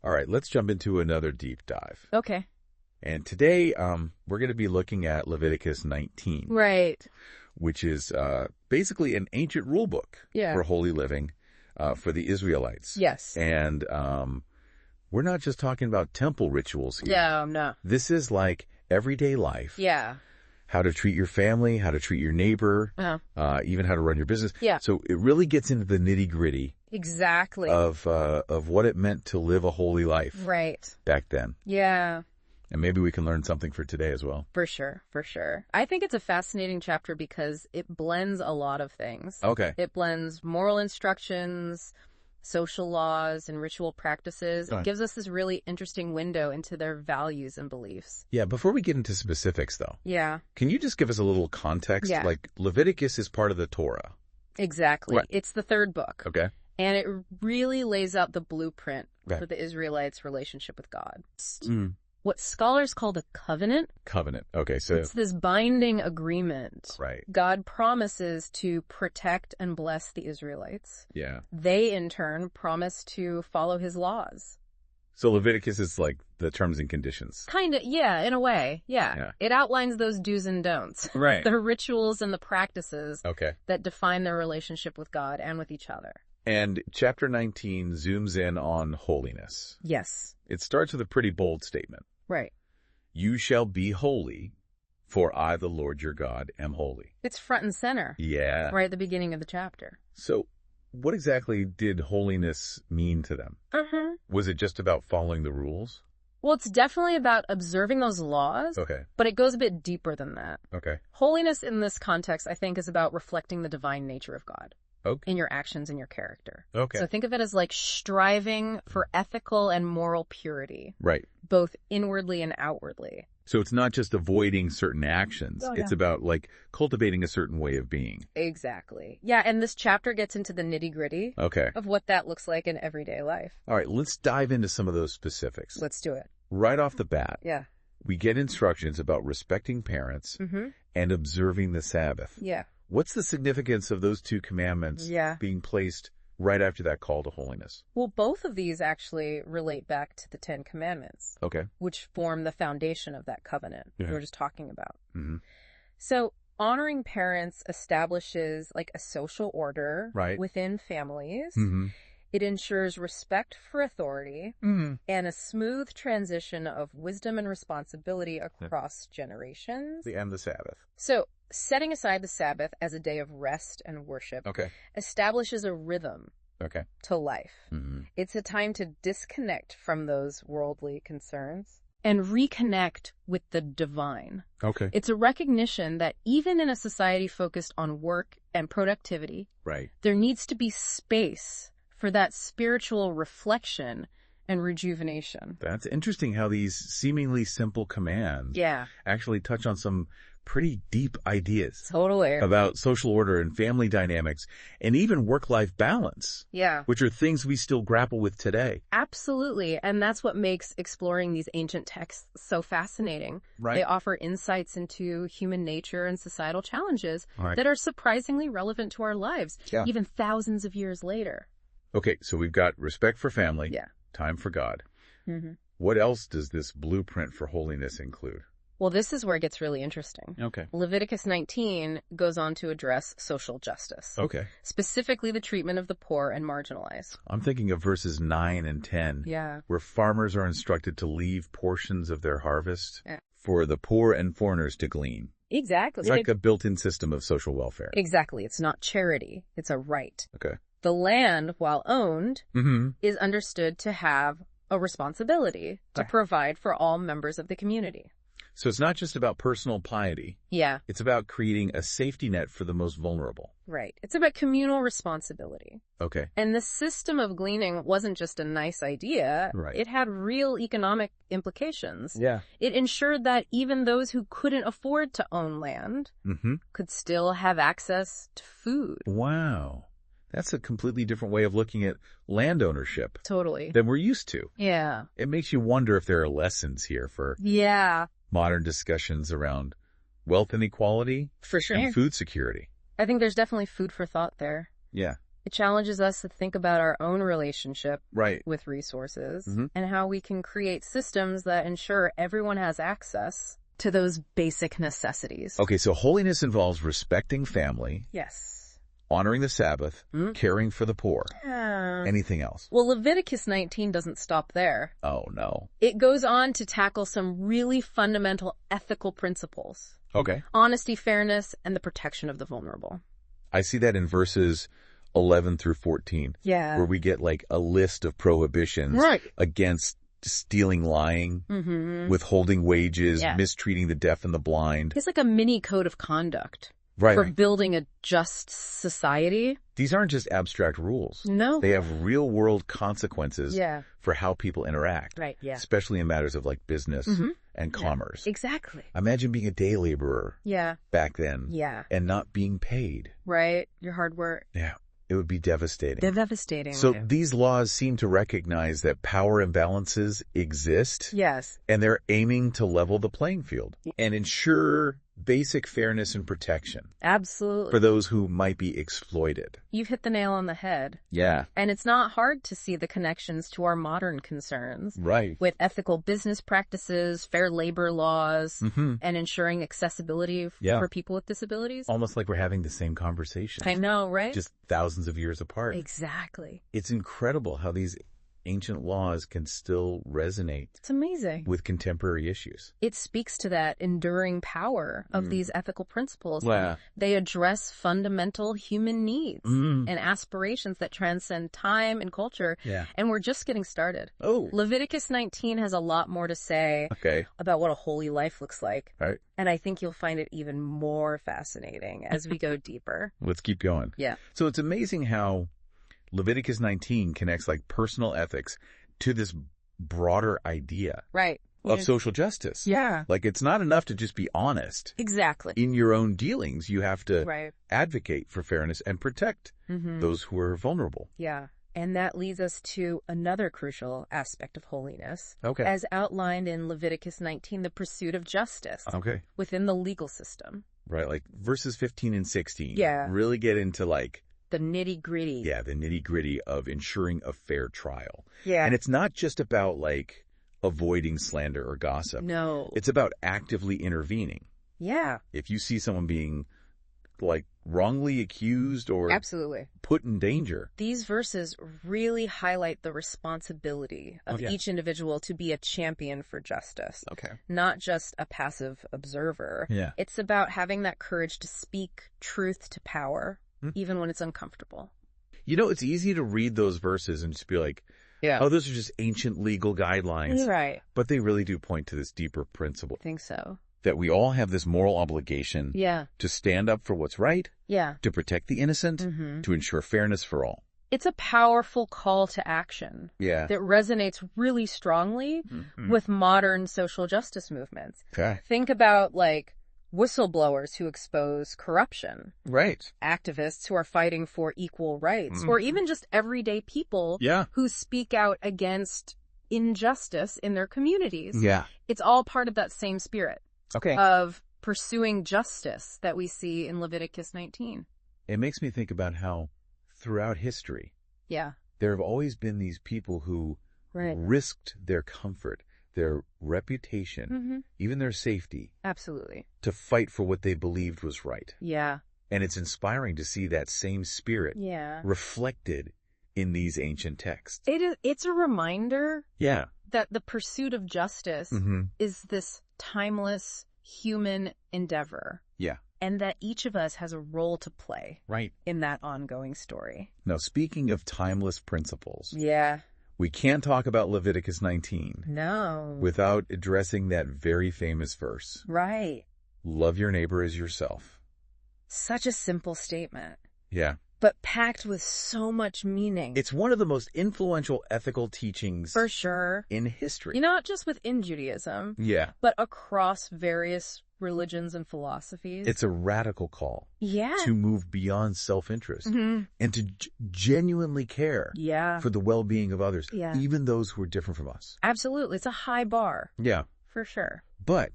All right, let's jump into another deep dive. Okay. And today, we're going to be looking at Leviticus 19. Right. Which is basically an ancient rule book for holy living for the Israelites. Yes. And we're not just talking about temple rituals here. Yeah, no. This is like everyday life. Yeah. How to treat your family, how to treat your neighbor, even how to run your business. Yeah. So it really gets into the nitty-gritty. Exactly. Of what it meant to live a holy life. Right. Back then. Yeah. And maybe we can learn something for today as well. For sure, for sure. I think it's a fascinating chapter because it blends a lot of things. Okay. It blends moral instructions, social laws, and ritual practices. It gives us this really interesting window into their values and beliefs. Yeah, before we get into specifics, though. Yeah. Can you just give us a little context? Yeah. Like, Leviticus is part of the Torah. Exactly. Right. It's the third book. Okay. And it really lays out the blueprint for the Israelites' relationship with God. What scholars call the covenant. Covenant. Okay, so it's this binding agreement. Right. God promises to protect and bless the Israelites. Yeah. They, in turn, promise to follow his laws. So Leviticus is like the terms and conditions. Kind of, yeah, in a way. Yeah. It outlines those do's and don'ts. Right. The rituals and the practices that define their relationship with God and with each other. And chapter 19 zooms in on holiness. Yes. It starts with a pretty bold statement. Right. You shall be holy, for I, the Lord your God, am holy. It's front and center. Yeah. Right at the beginning of the chapter. So what exactly did holiness mean to them? Was it just about following the rules? Well, it's definitely about observing those laws. Okay. But it goes a bit deeper than that. Okay. Holiness in this context, I think, is about reflecting the divine nature of God. Okay. In your actions and your character. Okay. So think of it as like striving for ethical and moral purity. Right. Both inwardly and outwardly. So it's not just avoiding certain actions. It's about like cultivating a certain way of being. Exactly. Yeah, and this chapter gets into the nitty-gritty of what that looks like in everyday life. All right, let's dive into some of those specifics. Let's do it. Right off the bat. Yeah. We get instructions about respecting parents and observing the Sabbath. Yeah. What's the significance of those two commandments being placed right after that call to holiness? Well, both of these actually relate back to the 10 Commandments. Okay. Which form the foundation of that covenant we were just talking about. So honoring parents establishes like a social order within families. It ensures respect for authority and a smooth transition of wisdom and responsibility across generations. And the Sabbath. So setting aside the Sabbath as a day of rest and worship establishes a rhythm to life. It's a time to disconnect from those worldly concerns and reconnect with the divine. It's a recognition that even in a society focused on work and productivity, there needs to be space for that spiritual reflection and rejuvenation. That's interesting how these seemingly simple commands actually touch on some pretty deep ideas. Totally. About social order and family dynamics and even work-life balance. Yeah. Which are things we still grapple with today. Absolutely. And that's what makes exploring these ancient texts so fascinating. They offer insights into human nature and societal challenges that are surprisingly relevant to our lives, even thousands of years later. Okay, so we've got respect for family, time for God. What else does this blueprint for holiness include? Well, this is where it gets really interesting. Leviticus 19 goes on to address social justice. Specifically the treatment of the poor and marginalized. I'm thinking of verses 9 and 10. Where farmers are instructed to leave portions of their harvest for the poor and foreigners to glean. Exactly. It's like a built-in system of social welfare. Exactly. It's not charity. It's a right. The land, while owned, is understood to have a responsibility to provide for all members of the community. So it's not just about personal piety. It's about creating a safety net for the most vulnerable. Right. It's about communal responsibility. And the system of gleaning wasn't just a nice idea. It had real economic implications. It ensured that even those who couldn't afford to own land could still have access to food. Wow. That's a completely different way of looking at land ownership. Totally. Than we're used to. Yeah. It makes you wonder if there are lessons here for modern discussions around wealth inequality for sure and food security. I think there's definitely food for thought there. Yeah. It challenges us to think about our own relationship Right. with resources and how we can create systems that ensure everyone has access to those basic necessities. Okay, so holiness involves respecting family. Yes. Honoring the Sabbath, caring for the poor. Anything else? Well, Leviticus 19 doesn't stop there. Oh, no. It goes on to tackle some really fundamental ethical principles. Okay. Honesty, fairness, and the protection of the vulnerable. I see that in verses 11 through 14. Yeah. Where we get like a list of prohibitions against stealing, lying, withholding wages, mistreating the deaf and the blind. It's like a mini code of conduct. Right. For building a just society. These aren't just abstract rules. No. They have real-world consequences for how people interact. Right, yeah. Especially in matters of like business and commerce. Exactly. Imagine being a day laborer back then and not being paid. Right. Your hard work. Yeah. It would be devastating. Devastating. So these laws seem to recognize that power imbalances exist. Yes. And they're aiming to level the playing field and ensure basic fairness and protection. Absolutely. For those who might be exploited. You've hit the nail on the head. Yeah. And it's not hard to see the connections to our modern concerns. Right. With ethical business practices, fair labor laws, and ensuring accessibility for people with disabilities. Almost like we're having the same conversation. I know, right? Just thousands of years apart. Exactly. It's incredible how these ancient laws can still resonate. It's amazing. With contemporary issues. It speaks to that enduring power of these ethical principles. Wow. They address fundamental human needs and aspirations that transcend time and culture. Yeah. And we're just getting started. Oh. Leviticus 19 has a lot more to say about what a holy life looks like. Right. And I think you'll find it even more fascinating as we go deeper. Let's keep going. Yeah. So it's amazing how Leviticus 19 connects like personal ethics to this broader idea of social justice. Yeah. Like it's not enough to just be honest. Exactly. In your own dealings, you have to advocate for fairness and protect those who are vulnerable. Yeah. And that leads us to another crucial aspect of holiness. Okay. As outlined in Leviticus 19, the pursuit of justice. Okay. Within the legal system. Right. Like verses 15 and 16. Yeah. Really get into like the nitty-gritty. Yeah, the nitty-gritty of ensuring a fair trial. Yeah. And it's not just about, like, avoiding slander or gossip. No. It's about actively intervening. Yeah. If you see someone being, like, wrongly accused or put in danger. These verses really highlight the responsibility of each individual to be a champion for justice. Okay. Not just a passive observer. Yeah. It's about having that courage to speak truth to power. Even when it's uncomfortable. You know, it's easy to read those verses and just be like, oh, those are just ancient legal guidelines. Right. But they really do point to this deeper principle. I think so. That we all have this moral obligation to stand up for what's right, to protect the innocent, to ensure fairness for all. It's a powerful call to action that resonates really strongly with modern social justice movements. Okay. Think about, like, whistleblowers who expose corruption. Right. Activists who are fighting for equal rights. Or even just everyday people who speak out against injustice in their communities. Yeah. It's all part of that same spirit of pursuing justice that we see in Leviticus 19. It makes me think about how throughout history, there have always been these people who risked their comfort, their reputation, even their safety. Absolutely. To fight for what they believed was right. Yeah. And it's inspiring to see that same spirit reflected in these ancient texts. It's a reminder that the pursuit of justice is this timeless human endeavor. Yeah. And that each of us has a role to play in that ongoing story. Now, speaking of timeless principles. Yeah. We can't talk about Leviticus 19 without addressing that very famous verse. Right. Love your neighbor as yourself. Such a simple statement. Yeah. But packed with so much meaning. It's one of the most influential ethical teachings. For sure. In history. Not just within Judaism. Yeah. But across various religions and philosophies. It's a radical call. Yeah. To move beyond self-interest. And to genuinely care. For the well-being of others. Even those who are different from us. Absolutely. It's a high bar. Yeah. For sure. But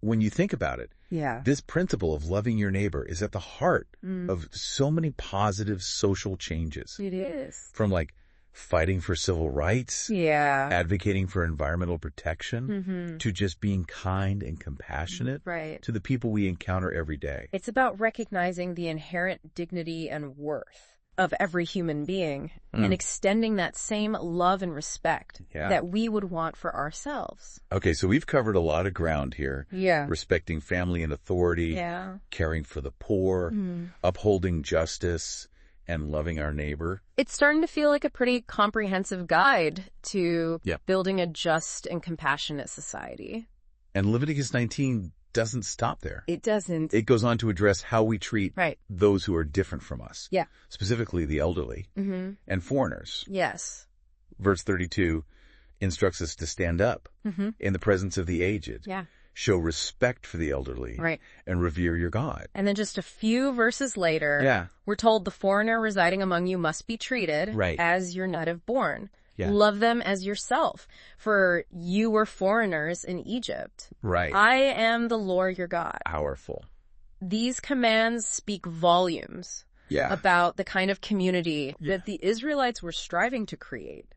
when you think about it, Yeah. This principle of loving your neighbor is at the heart of so many positive social changes. It is. From like fighting for civil rights, yeah, advocating for environmental protection, to just being kind and compassionate right. to the people we encounter every day. It's about recognizing the inherent dignity and worth of every human being and extending that same love and respect that we would want for ourselves. Okay, so we've covered a lot of ground here. Yeah. Respecting family and authority, caring for the poor, upholding justice, and loving our neighbor. It's starting to feel like a pretty comprehensive guide to building a just and compassionate society. And Leviticus 19 doesn't stop there. It doesn't. It goes on to address how we treat those who are different from us. Yeah. Specifically the elderly and foreigners. Yes. Verse 32 instructs us to stand up in the presence of the aged. Yeah. Show respect for the elderly. Right. And revere your God. And then just a few verses later, we're told the foreigner residing among you must be treated as your native born. Yeah. Love them as yourself, for you were foreigners in Egypt. Right. I am the Lord your God. Powerful. These commands speak volumes about the kind of community that the Israelites were striving to create.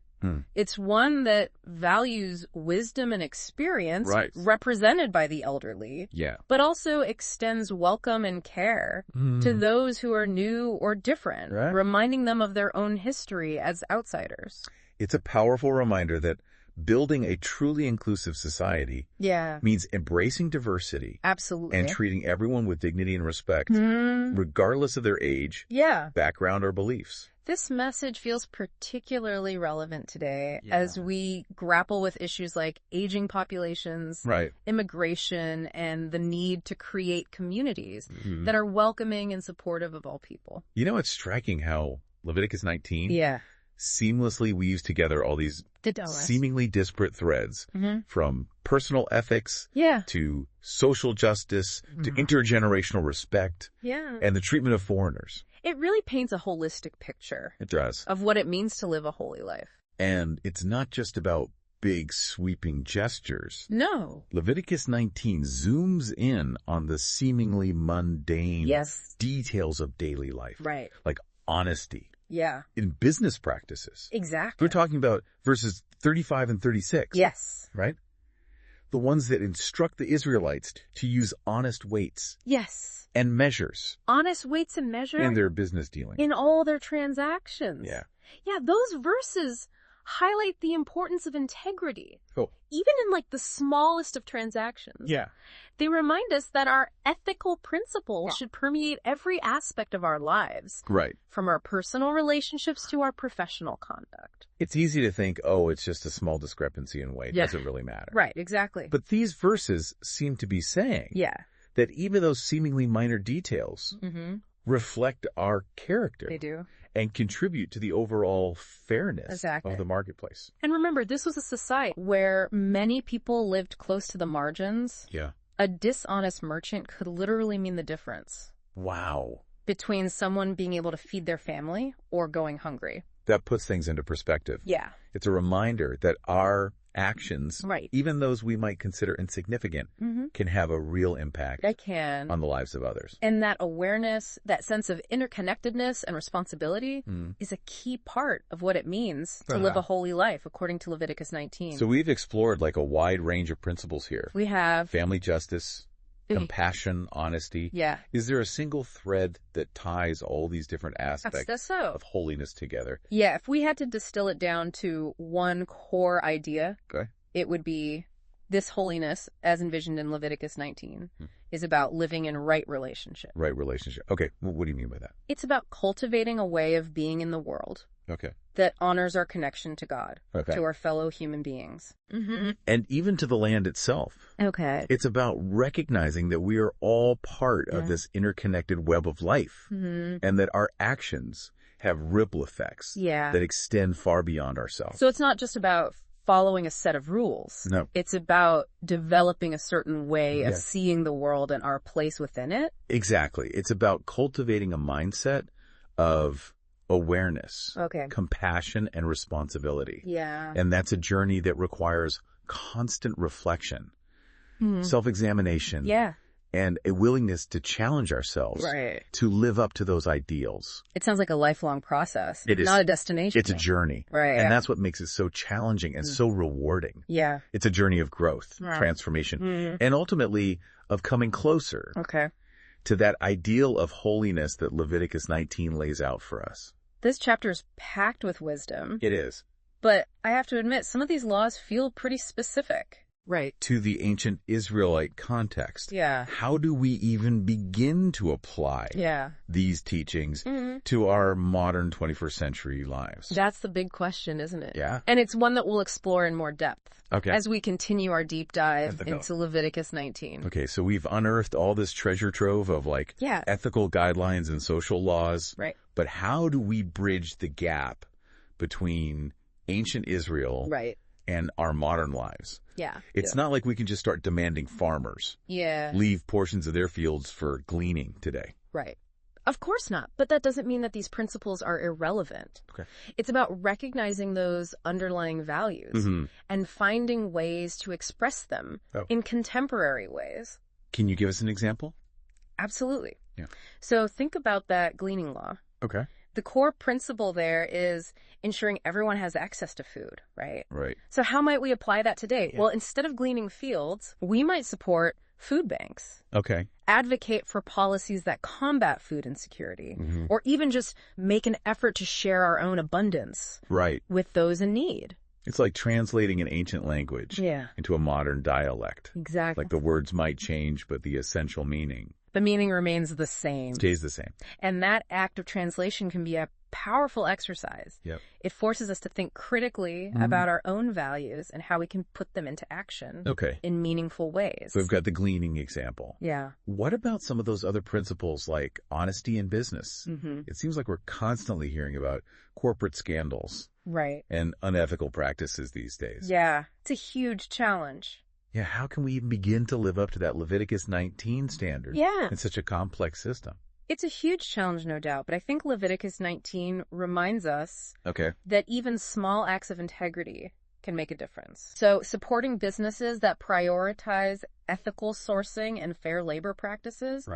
It's one that values wisdom and experience represented by the elderly, but also extends welcome and care to those who are new or different, reminding them of their own history as outsiders. It's a powerful reminder that building a truly inclusive society means embracing diversity. Absolutely. And treating everyone with dignity and respect, regardless of their age, background, or beliefs. This message feels particularly relevant today as we grapple with issues like aging populations, immigration, and the need to create communities that are welcoming and supportive of all people. You know, it's striking how Leviticus 19 seamlessly weaves together all these seemingly disparate threads from personal ethics to social justice to intergenerational respect and the treatment of foreigners. It really paints a holistic picture. It does. Of what it means to live a holy life. And it's not just about big sweeping gestures. No. Leviticus 19 zooms in on the seemingly mundane details of daily life. Right. Like honesty. Yeah. In business practices. Exactly. We're talking about verses 35 and 36. Yes. Right? The ones that instruct the Israelites to use honest weights. Yes. And measures. Honest weights and measures. In their business dealing. In all their transactions. Yeah. Yeah, those verses highlight the importance of integrity. Oh. Even in like the smallest of transactions. Yeah. They remind us that our ethical principles should permeate every aspect of our lives. Right. From our personal relationships to our professional conduct. It's easy to think, oh, it's just a small discrepancy in weight. It doesn't really matter. Right, exactly. But these verses seem to be saying that even those seemingly minor details reflect our character. They do. And contribute to the overall fairness of the marketplace. And remember, this was a society where many people lived close to the margins. Yeah. A dishonest merchant could literally mean the difference. Wow. Between someone being able to feed their family or going hungry. That puts things into perspective. Yeah. It's a reminder that our actions, even those we might consider insignificant, can have a real impact on the lives of others. And that awareness, that sense of interconnectedness and responsibility is a key part of what it means to live a holy life, according to Leviticus 19. So we've explored like a wide range of principles here. We have. Family justice, compassion, honesty. Yeah. Is there a single thread that ties all these different aspects of holiness together? Yeah, if we had to distill it down to one core idea, it would be this holiness, as envisioned in Leviticus 19, is about living in right relationship. Right relationship. Okay, what do you mean by that? It's about cultivating a way of being in the world. Okay. That honors our connection to God, to our fellow human beings. And even to the land itself. Okay. It's about recognizing that we are all part of this interconnected web of life, and that our actions have ripple effects that extend far beyond ourselves. So it's not just about following a set of rules. No. It's about developing a certain way of seeing the world and our place within it. Exactly. It's about cultivating a mindset of awareness, compassion, and responsibility. Yeah. And that's a journey that requires constant reflection, self-examination, and a willingness to challenge ourselves to live up to those ideals. It sounds like a lifelong process. It is not a destination. It's a journey. Right. And that's what makes it so challenging and so rewarding. Yeah. It's a journey of growth, transformation, and ultimately of coming closer to that ideal of holiness that Leviticus 19 lays out for us. This chapter is packed with wisdom. It is. But I have to admit, some of these laws feel pretty specific. Right. To the ancient Israelite context. Yeah. How do we even begin to apply these teachings to our modern 21st century lives? That's the big question, isn't it? Yeah. And it's one that we'll explore in more depth as we continue our deep dive into Leviticus 19. Okay, so we've unearthed all this treasure trove of ethical guidelines and social laws. Right. But how do we bridge the gap between ancient Israel and our modern lives? Yeah. It's not like we can just start demanding farmers leave portions of their fields for gleaning today. Right. Of course not. But that doesn't mean that these principles are irrelevant. Okay. It's about recognizing those underlying values and finding ways to express them in contemporary ways. Can you give us an example? Absolutely. Yeah. So think about that gleaning law. Okay. The core principle there is ensuring everyone has access to food, right? Right. So how might we apply that today? Yeah. Well, instead of gleaning fields, we might support food banks. Okay. Advocate for policies that combat food insecurity, or even just make an effort to share our own abundance with those in need. It's like translating an ancient language into a modern dialect. Exactly. Like the words might change, but the essential meaning. The meaning remains the same. Stays the same. And that act of translation can be a powerful exercise. Yep. It forces us to think critically about our own values and how we can put them into action in meaningful ways. So we've got the gleaning example. Yeah. What about some of those other principles like honesty in business? It seems like we're constantly hearing about corporate scandals. Right. And unethical practices these days. Yeah. It's a huge challenge. Yeah, how can we even begin to live up to that Leviticus 19 standard in such a complex system? It's a huge challenge, no doubt, but I think Leviticus 19 reminds us that even small acts of integrity can make a difference. So supporting businesses that prioritize ethical sourcing and fair labor practices,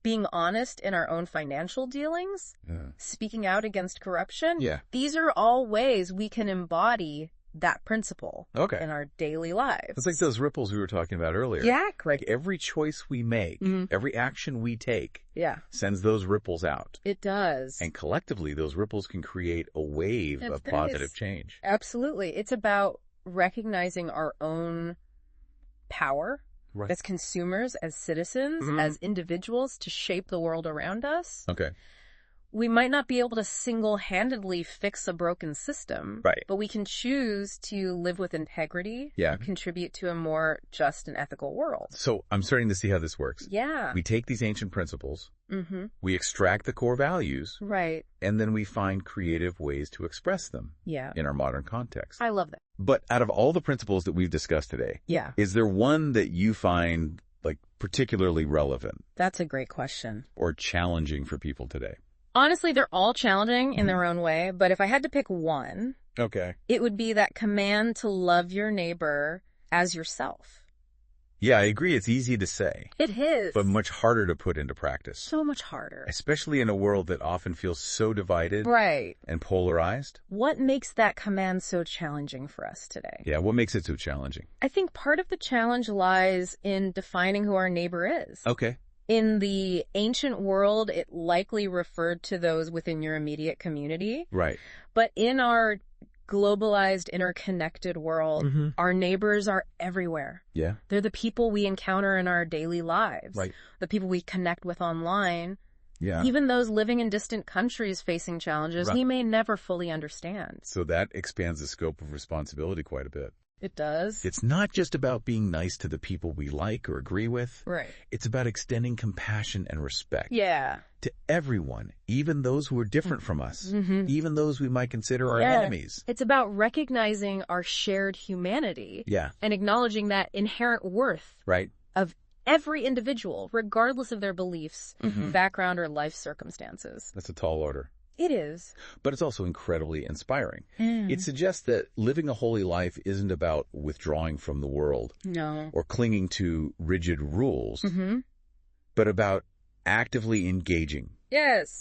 being honest in our own financial dealings, speaking out against corruption, these are all ways we can embody that principle in our daily lives. It's like those ripples we were talking about earlier. Yeah. Like every choice we make, every action we take sends those ripples out. It does. And collectively, those ripples can create a wave of positive change. Absolutely. It's about recognizing our own power as consumers, as citizens, as individuals to shape the world around us. Okay. We might not be able to single-handedly fix a broken system, but we can choose to live with integrity, contribute to a more just and ethical world. So I'm starting to see how this works. Yeah. We take these ancient principles, we extract the core values, and then we find creative ways to express them in our modern context. I love that. But out of all the principles that we've discussed today, is there one that you find like particularly relevant? That's a great question. Or challenging for people today? Honestly, they're all challenging in their own way, but if I had to pick one, it would be that command to love your neighbor as yourself. Yeah, I agree. It's easy to say. It is. But much harder to put into practice. So much harder. Especially in a world that often feels so divided and polarized. What makes that command so challenging for us today? Yeah, what makes it so challenging? I think part of the challenge lies in defining who our neighbor is. Okay. In the ancient world, it likely referred to those within your immediate community. Right. But in our globalized, interconnected world, our neighbors are everywhere. Yeah. They're the people we encounter in our daily lives. Right. The people we connect with online. Yeah. Even those living in distant countries facing challenges we may never fully understand. So that expands the scope of responsibility quite a bit. It does. It's not just about being nice to the people we like or agree with. Right. It's about extending compassion and respect. Yeah. To everyone, even those who are different from us, even those we might consider our enemies. It's about recognizing our shared humanity. Yeah. And acknowledging that inherent worth. Right. Of every individual, regardless of their beliefs, background, or life circumstances. That's a tall order. It is. But it's also incredibly inspiring. It suggests that living a holy life isn't about withdrawing from the world. No. Or clinging to rigid rules. but about actively engaging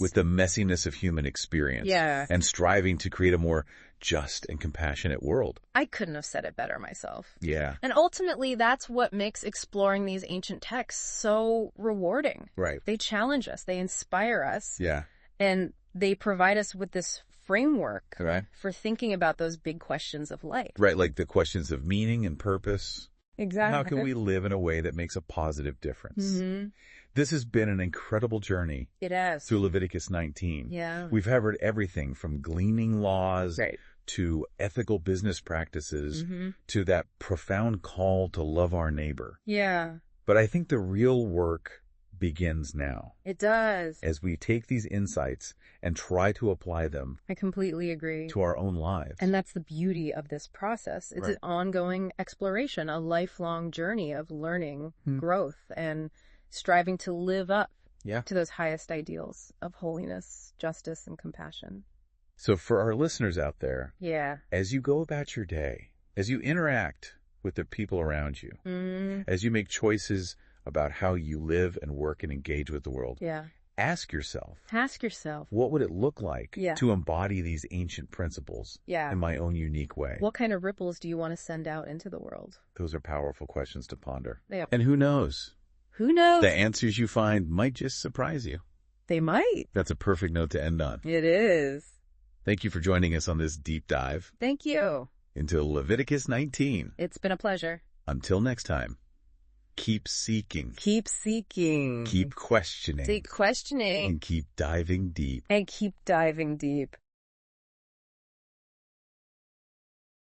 with the messiness of human experience and striving to create a more just and compassionate world. I couldn't have said it better myself. Yeah. And ultimately, that's what makes exploring these ancient texts so rewarding. Right. They challenge us. They inspire us. Yeah. And they provide us with this framework for thinking about those big questions of life. Right, like the questions of meaning and purpose. Exactly. How can we live in a way that makes a positive difference? Mm-hmm. This has been an incredible journey. It has. Through Leviticus 19. Yeah. We've covered everything from gleaning laws to ethical business practices to that profound call to love our neighbor. Yeah. But I think the real work begins now. It does. As we take these insights and try to apply them. I completely agree. To our own lives. And that's the beauty of this process. It's an ongoing exploration, a lifelong journey of learning, growth, and striving to live up to those highest ideals of holiness, justice, and compassion. So for our listeners out there, as you go about your day, as you interact with the people around you, as you make choices about how you live and work and engage with the world, ask yourself, what would it look like to embody these ancient principles in my own unique way? What kind of ripples do you want to send out into the world? Those are powerful questions to ponder. Yeah. And who knows? Who knows? The answers you find might just surprise you. They might. That's a perfect note to end on. It is. Thank you for joining us on this deep dive. Thank you. Into Leviticus 19. It's been a pleasure. Until next time, keep seeking. Keep seeking. Keep questioning. Keep questioning. And keep diving deep. And keep diving deep.